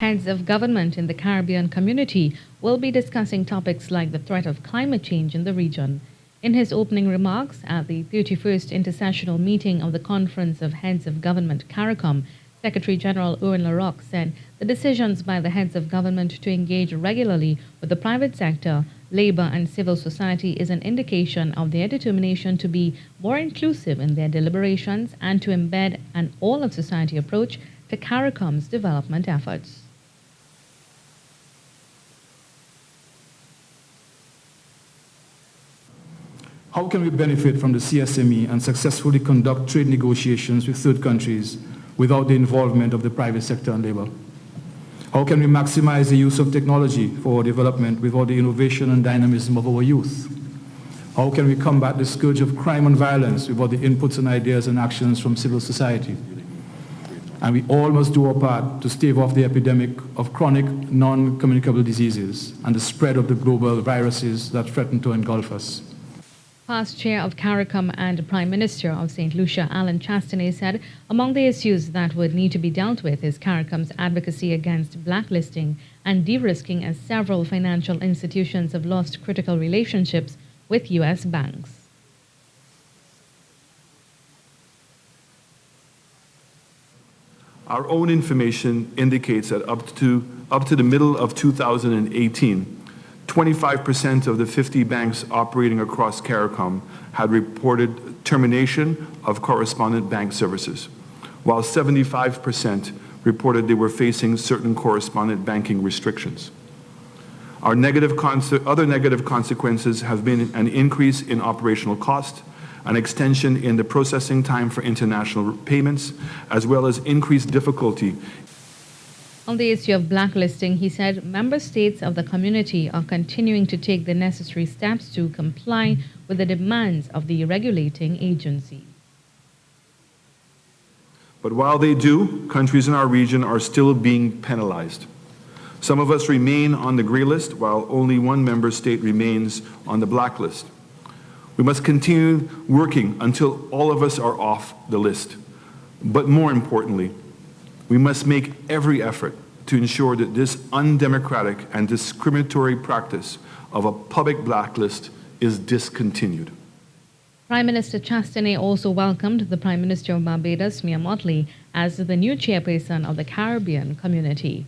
Heads of government in the Caribbean community will be discussing topics like the threat of climate change in the region. In his opening remarks at the 31st Inter-Sessional Meeting of the Conference of Heads of Government Caricom, Secretary General Irwin La Rocque said the decisions by the heads of government to engage regularly with the private sector, labor and civil society is an indication of their determination to be more inclusive in their deliberations and to embed an all-of-society approach to Caricom's development efforts. How can we benefit from the CSME and successfully conduct trade negotiations with third countries without the involvement of the private sector and labor? How can we maximize the use of technology for our development without the innovation and dynamism of our youth? How can we combat the scourge of crime and violence without the inputs and ideas and actions from civil society? And we all must do our part to stave off the epidemic of chronic, non-communicable diseases and the spread of the global viruses that threaten to engulf us. Past Chair of Caricom and Prime Minister of St. Lucia, Alan Chastanet, said among the issues that would need to be dealt with is Caricom's advocacy against blacklisting and de-risking, as several financial institutions have lost critical relationships with U.S. banks. Our own information indicates that up to the middle of 2018, 25% of the 50 banks operating across Caricom had reported termination of correspondent bank services, while 75% reported they were facing certain correspondent banking restrictions. Other negative consequences have been an increase in operational cost, an extension in the processing time for international payments, as well as increased difficulty. On the issue of blacklisting, he said member states of the community are continuing to take the necessary steps to comply with the demands of the regulating agency. But while they do, countries in our region are still being penalized. Some of us remain on the gray list, while only one member state remains on the blacklist. We must continue working until all of us are off the list. But more importantly, we must make every effort to ensure that this undemocratic and discriminatory practice of a public blacklist is discontinued. Prime Minister Chastanet also welcomed the Prime Minister of Barbados, Mia Mottley, as the new chairperson of the Caribbean community.